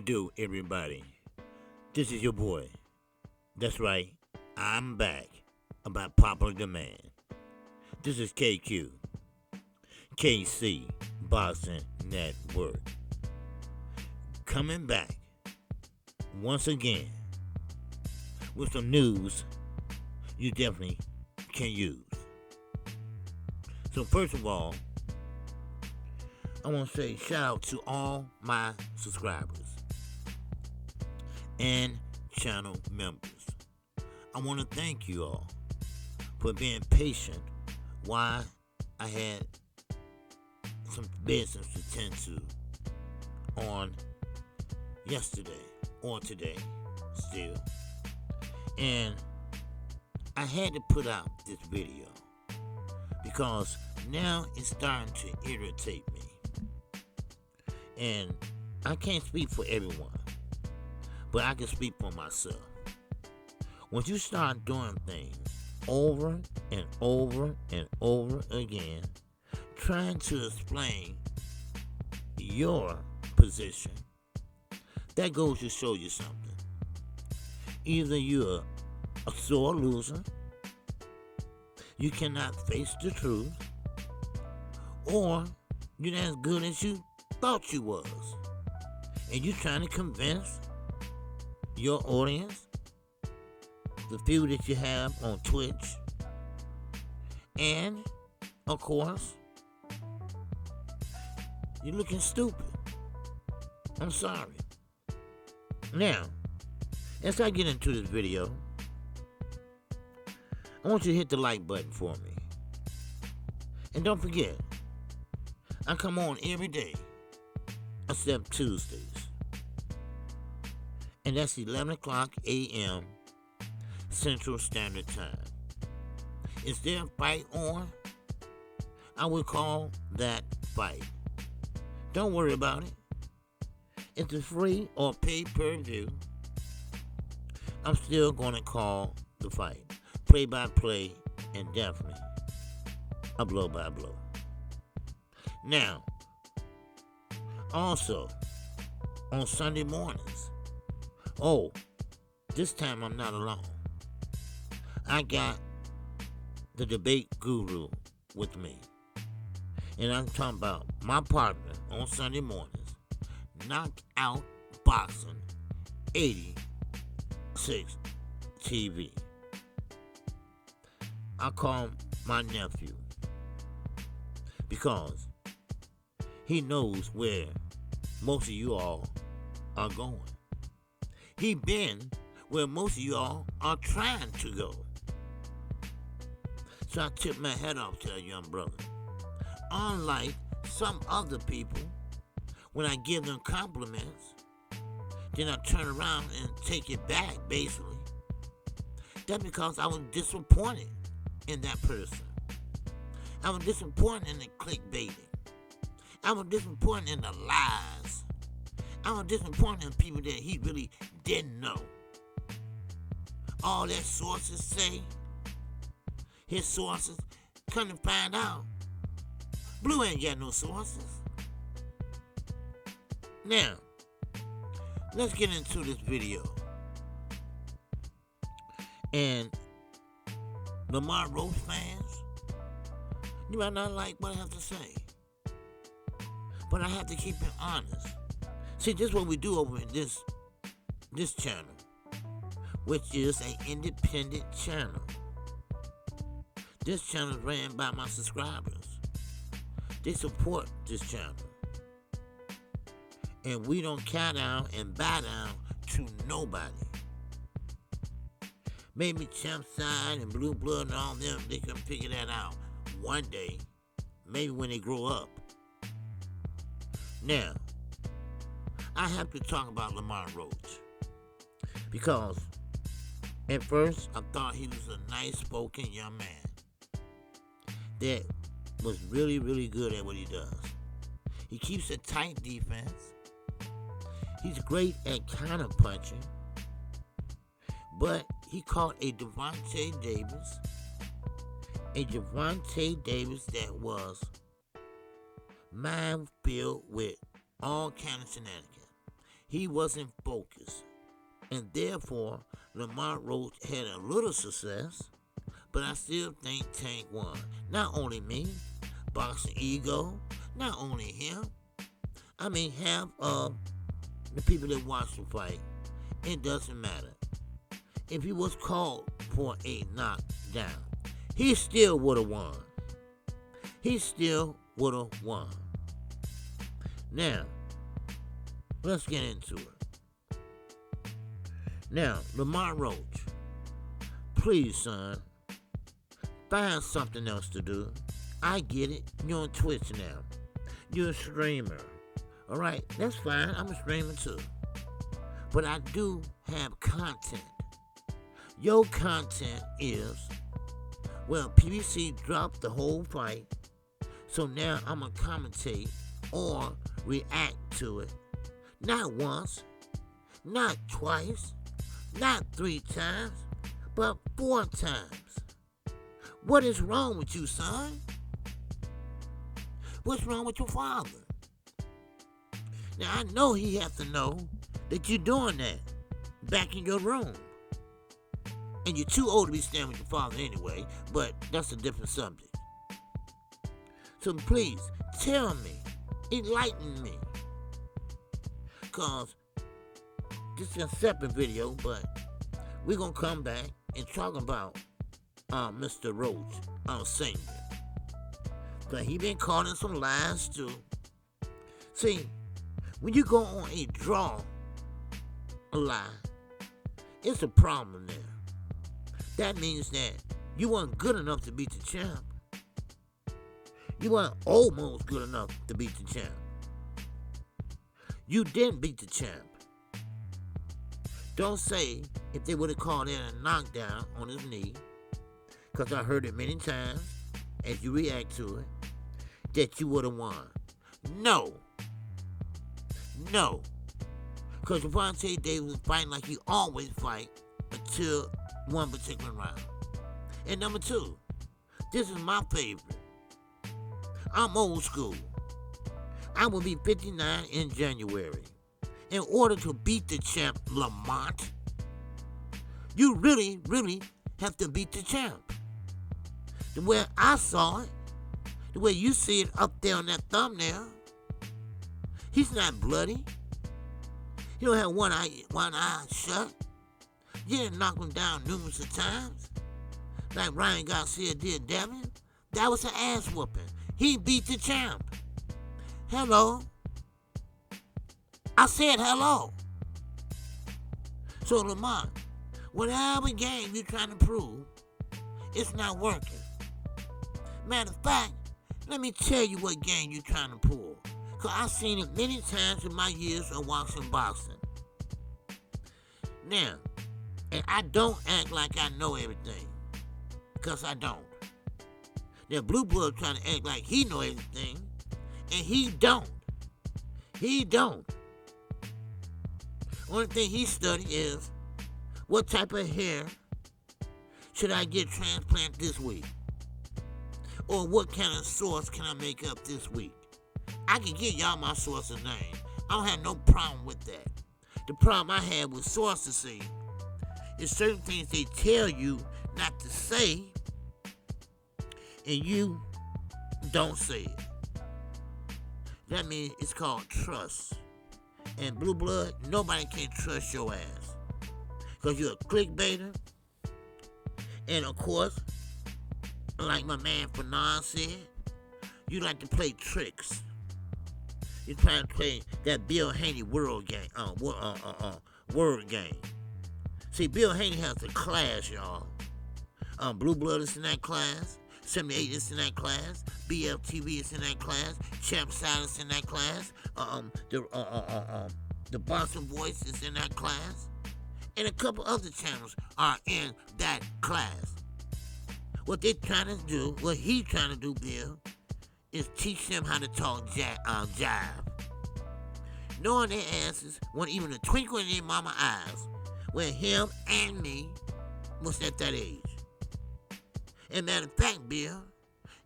it do, everybody? This is your boy. That's right, I'm back by popular demand. This is KQKC BOXING NETWORK. Coming back once again with some news you definitely can use. So first of all, I want to say shout out to all my subscribers and channel members. I want to thank you all for being patient while I had some business to tend to on yesterday or today still. And I had to put out this video because now it's starting to irritate me. And I can't speak for everyone, but I can speak for myself. When you start doing things over and over and over again, trying to explain your position, that goes to show you something. Either you're a sore loser, you cannot face the truth, or you're not as good as you thought you was, and you trying to convince your audience, the few that you have on Twitch, and of course you're looking stupid. I'm sorry. Now, as I get into this video, I want you to hit the like button for me, and don't forget, I come on every day except Tuesdays, and that's 11 o'clock a.m. Central Standard Time. Is there a fight on? I would call that fight. Don't worry about it. If it's free or pay-per-view, I'm still going to call the fight. Play-by-play, and definitely a blow-by-blow. Now, also, on Sunday mornings, this time I'm not alone. I got the debate guru with me. And I'm talking about my partner on Sunday mornings, Knockout Boxing 86 TV. I call him my nephew because he knows where most of you all are going. He been where most of you all are trying to go. So I tip my hat off to that young brother. Unlike some other people, when I give them compliments, then I turn around and take it back, basically. That's because I was disappointed in that person. I was disappointed in the clickbaiting. I was disappointed in the lies. I was disappointed in people that he really didn't know. All that sources say, his sources, come to find out, Blue ain't got no sources. Now, let's get into this video. And Roach fans, you might not like what I have to say, but I have to keep it honest. See, this is what we do over in this channel, which is an independent channel. This channel is ran by my subscribers. They support this channel. And we don't cow down and bow down to nobody. Maybe Champ Side and Blue Blood and all them, they can figure that out one day. Maybe when they grow up. Now, I have to talk about Roach. Because at first, I thought he was a nice-spoken young man that was really, really good at what he does. He keeps a tight defense. He's great at counter-punching. But he caught a Devontae Davis that was mind-filled with all kind of shenanigans. he wasn't focused. And therefore, Lamar Roach had a little success, but I still think Tank won. Not only me, Boxing Ego, not only him. I mean, half of the people that watch the fight, it doesn't matter. If he was called for a knockdown, he still would have won. He still would have won. Now, let's get into it. Now, Lamar Roach, please, son, find something else to do. I get it. You're on Twitch now. You're a streamer. All right, that's fine. I'm a streamer too. But I do have content. Your content is, well, PBC dropped the whole fight, so now I'm going to commentate or react to it. Not once, not twice, not 3 times, but 4 times. What is wrong with you, son? What's wrong with your father? Now, I know he has to know that you're doing that back in your room. And you're too old to be staying with your father anyway, but that's a different subject. So please, tell me, enlighten me. Because this is a separate video, but we're going to come back and talk about Mr. Roach, our singer. Because he been caught in some lies too. See, when you go on a draw a lie, it's a problem there. That means that you weren't good enough to beat the champ. You weren't almost good enough to beat the champ. You didn't beat the champ. Don't say if they would have called in a knockdown on his knee, because I heard it many times as you react to it, that you would have won. No. No. Because Javante Davis was fighting like he always fight until one particular round. And number 2, this is my favorite. I'm old school. I will be 59 in January. In order to beat the champ Lamont, you really, really have to beat the champ. The way I saw it, the way you see it up there on that thumbnail, he's not bloody. He don't have one eye shut. You didn't knock him down numerous of times, like Ryan Garcia did Devin. That was an ass whooping. He beat the champ. Hello. I said hello. So Lamont, whatever game you're trying to prove, it's not working. Matter of fact, let me tell you what game you're trying to pull. Because I've seen it many times in my years of watching boxing. Now, and I don't act like I know everything. Because I don't. Now, Blue Blood trying to act like he know everything. And he don't. He don't. Only thing he studied is, what type of hair should I get transplanted this week? Or what kind of sauce can I make up this week? I can give y'all my source's name. I don't have no problem with that. The problem I have with sources is certain things they tell you not to say, and you don't say it. That means it's called trust. And Blue Blood, nobody can trust your ass. Because you're a clickbaiter. And of course, like my man Fernand said, you like to play tricks. You're trying to play that Bill Haney word game. Word game. See, Bill Haney has a class, y'all. Blue Blood is in that class. 78 is in that class. BLTV is in that class. Champ Sata is in that class. The Boxing Voice is in that class. And a couple other channels are in that class. What they're trying to do, what he's trying to do, Bill, is teach them how to talk jive. Knowing their asses wasn't even a twinkle in their mama eyes when him and me was at that age. And matter of fact, Bill,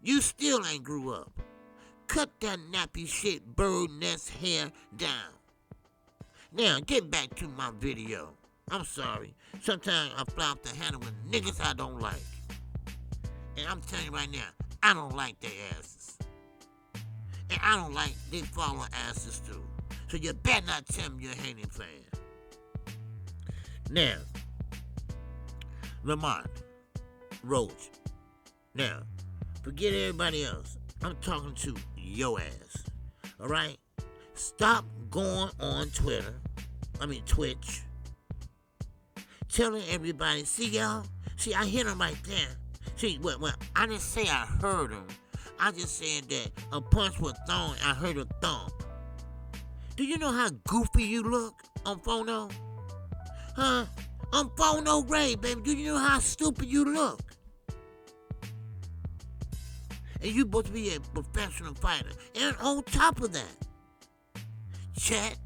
you still ain't grew up. Cut that nappy shit bird nest hair down. Now, get back to my video. I'm sorry. Sometimes I fly off the handle with niggas I don't like. And I'm telling you right now, I don't like their asses. And I don't like they follow asses too. So you better not tell me you're a hating fan. Now, Lamont, Roach. Now, forget everybody else. I'm talking to your ass. Alright? Stop going on Twitch. Telling everybody, see y'all? See, I hit him right there. See, well, I didn't say I heard him. I just said that a punch was thrown, I heard a thump. Do you know how goofy you look on Phono? Huh? On Phono Ray, baby. Do you know how stupid you look? And you supposed to be a professional fighter. And on top of that, chat,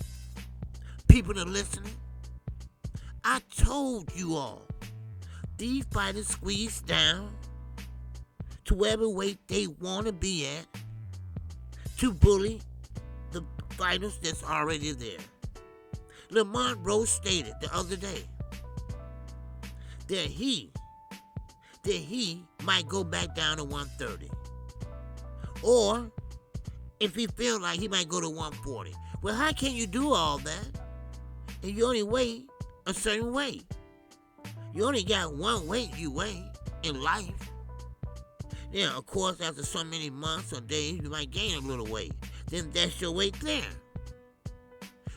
people that are listening, I told you all, these fighters squeeze down to whatever weight they want to be at to bully the fighters that's already there. Lamont Roach stated the other day that he might go back down to 130. Or if he feels like he might go to 140. Well, how can you do all that and you only weigh a certain weight? You only got one weight you weigh in life. Now, of course, after so many months or days, you might gain a little weight. Then that's your weight there.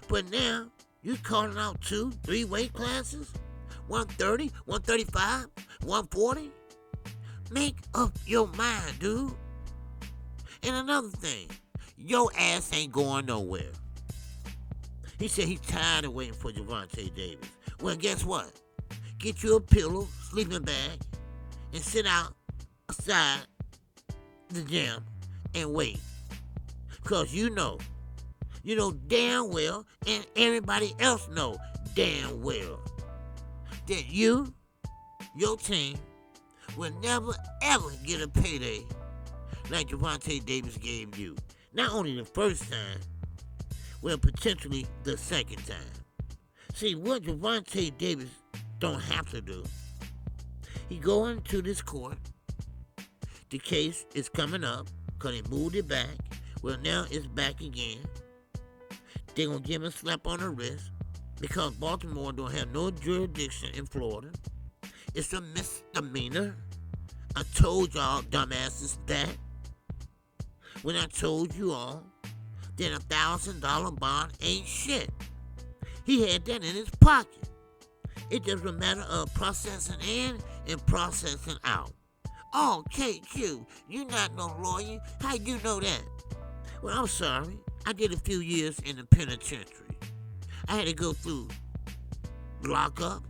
But now, you calling out 2, 3 weight classes? 130, 135, 140? Make up your mind, dude. And another thing, your ass ain't going nowhere. He said he's tired of waiting for Gervonta Davis. Well, guess what? Get you a pillow, sleeping bag, and sit outside the gym and wait. Because you know damn well, and everybody else know damn well, that your team will never ever get a payday like Gervonta Davis gave you. Not only the first time, well, potentially the second time. See, what Gervonta Davis don't have to do, he go into this court, the case is coming up, because they moved it back. Well, now it's back again. They're going to give him a slap on the wrist, because Baltimore don't have no jurisdiction in Florida. It's a misdemeanor. I told y'all dumbasses that. When I told you all that $1,000 bond ain't shit. He had that in his pocket. It's just a matter of processing in and processing out. Oh, KQ, you not no lawyer. How you know that? Well, I'm sorry. I did a few years in the penitentiary. I had to go through lockup,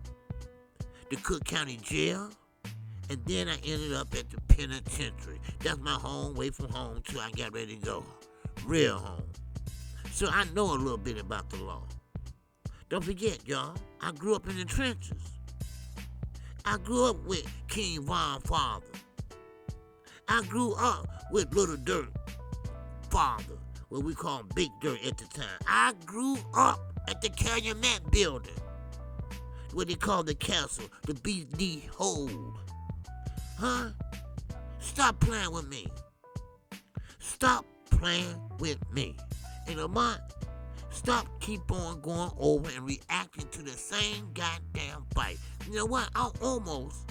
the Cook County Jail, and then I ended up at the penitentiary. That's my home, away from home till I got ready to go. Real home. So I know a little bit about the law. Don't forget, y'all, I grew up in the trenches. I grew up with King Von father. I grew up with Little Dirt father, what we call Big Dirt at the time. I grew up at the Calumet building, what they call the castle, the BD hold. Huh? Stop playing with me. Stop playing with me. And Lamont, stop keep on going over and reacting to the same goddamn fight. You know what? I almost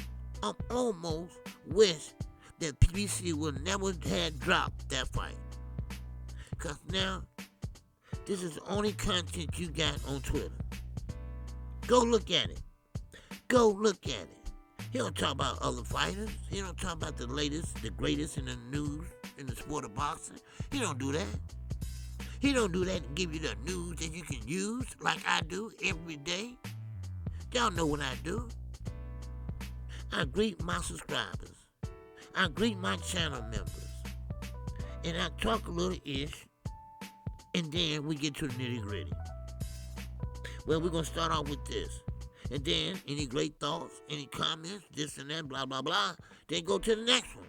wish that PBC would never have dropped that fight. Because now, this is the only content you got on Twitter. Go look at it. Go look at it. He don't talk about other fighters. He don't talk about the latest, the greatest in the news, in the sport of boxing. He don't do that. He don't do that and give you the news that you can use like I do every day. Y'all know what I do. I greet my subscribers. I greet my channel members. And I talk a little ish. And then we get to the nitty gritty. Well, we're going to start off with this. And then, any great thoughts, any comments, this and that, blah, blah, blah. Then go to the next one.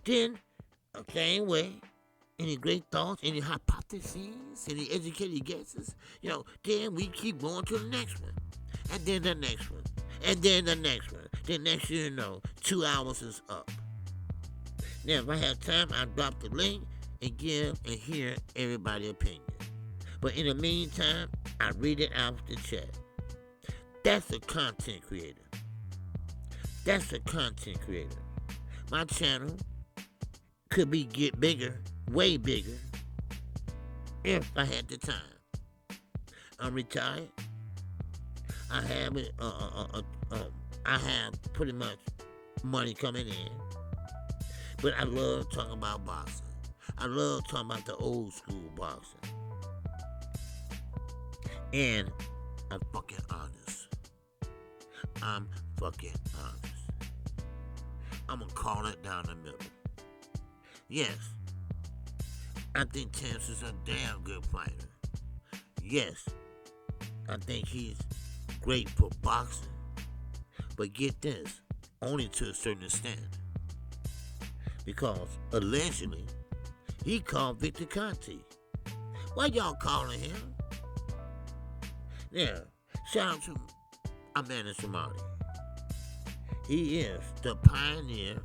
Then, same way, Any great thoughts? Any hypotheses? Any educated guesses? Then we keep going to the next one. And then the next one. And then the next one. Then next year, 2 hours is up. Now, if I have time, I'll drop the link and give and hear everybody's opinion. But in the meantime, I read it out the chat. That's a content creator. That's a content creator. My channel could get bigger, way bigger, if I had the time. I'm retired. I have I have pretty much money coming in, but I love talking about boxing. I love talking about the old school boxing, and I'm fucking honest. I'm fucking honest. I'm gonna call it down the middle. Yes, I think Terrence is a damn good fighter. Yes, I think he's great for boxing. But get this, only to a certain extent. Because allegedly, he called Victor Conte. Why y'all calling him? Yeah, shout out to Amanda Samadi. He is the pioneer,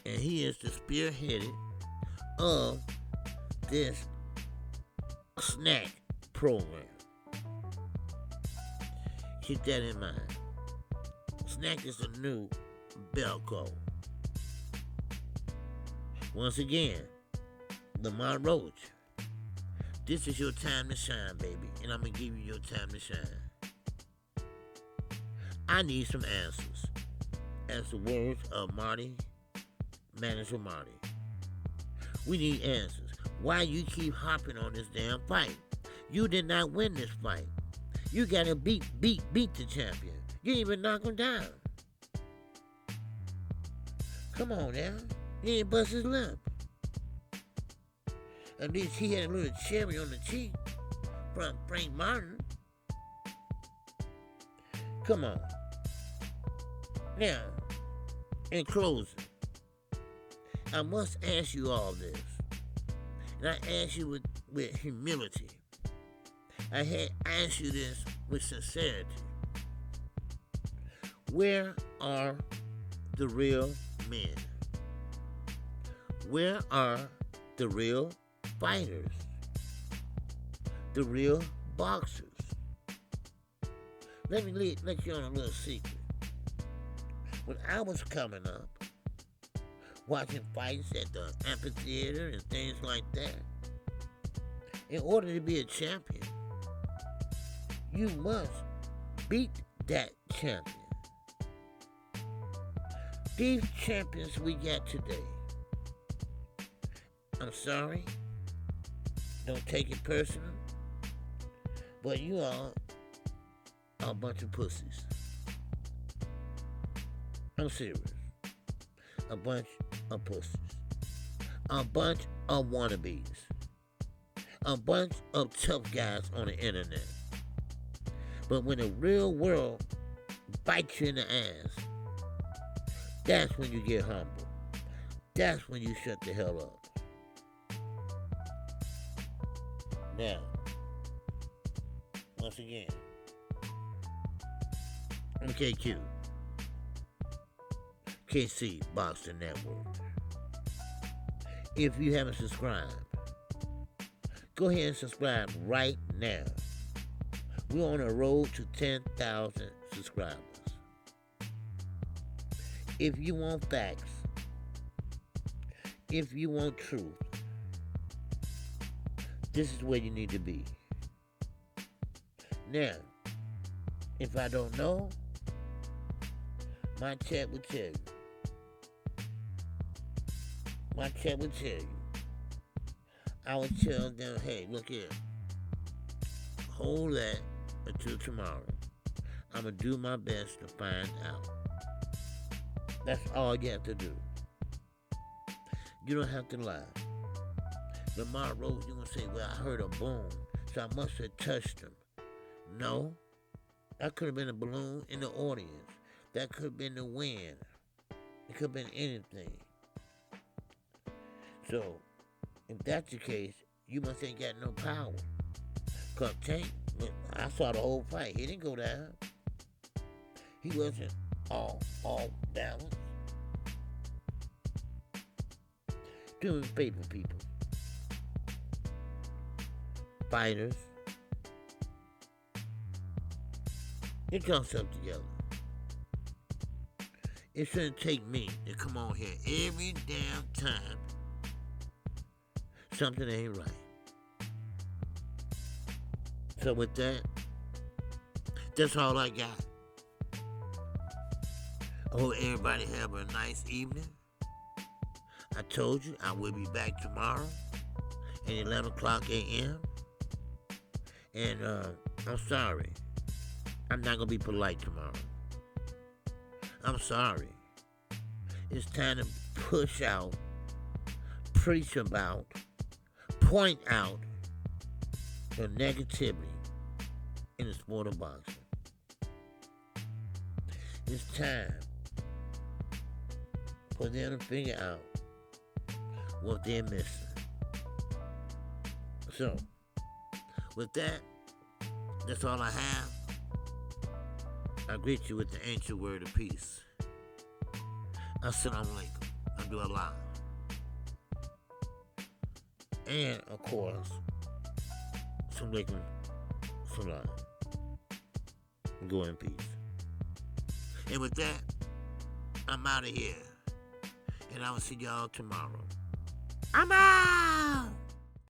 and he is the spearheaded of this snack program. Keep that in mind. Snack is a new belt code. Once again, Lamar Roach. This is your time to shine, baby, and I'm going to give you your time to shine. I need some answers. As the words of Manager Marty. We need answers. Why you keep hopping on this damn fight? You did not win this fight. You got to beat the champion. You didn't even knock him down. Come on now. He didn't bust his lip. At least he had a little cherry on the cheek from Frank Martin. Come on. Now, in closing, I must ask you all this. And I ask you with humility. I ask you this with sincerity. Where are the real men? Where are the real fighters? The real boxers? Let me let you on a little secret. When I was coming up, watching fights at the amphitheater and things like that, in order to be a champion, you must beat that champion. These champions we got today, I'm sorry, don't take it personal, but you all are a bunch of pussies. I'm serious. A bunch of pussies. A bunch of wannabes. A bunch of tough guys on the internet. But when the real world bites you in the ass, that's when you get humble. That's when you shut the hell up. Now, once again, I'm KQKC BOXING NETWORK. If you haven't subscribed, go ahead and subscribe right now. We're on a road to 10,000 subscribers. If you want facts, if you want truth, this is where you need to be. Now, if I don't know, my chat will tell you. My chat will tell you. I will tell them, hey, look here. Hold that until tomorrow. I'm going to do my best to find out. That's all you have to do. You don't have to lie. Lamar Roach, you're going to say, well, I heard a boom, so I must have touched him. No. That could have been a balloon in the audience. That could have been the wind. It could have been anything. So, If that's the case, you must ain't got no power. Cause Tank, I saw the whole fight. He didn't go down. He wasn't all balanced. Do him a favor, people. Fighters, get yourself together. It shouldn't take me to come on here every damn time something ain't right. So with that, that's all I got. I hope everybody have a nice evening. I told you I will be back tomorrow at 11 o'clock a.m. And I'm sorry. I'm not going to be polite tomorrow. I'm sorry. It's time to push out, preach about, point out the negativity in the sport of boxing. It's time for them to figure out what they're missing. So, with that, that's all I have. I greet you with the ancient word of peace. Assalamu alaikum. Abdullah. And, of course, Salaikum Salam. Go in peace. And with that, I'm out of here. And I will see y'all tomorrow. I'm out!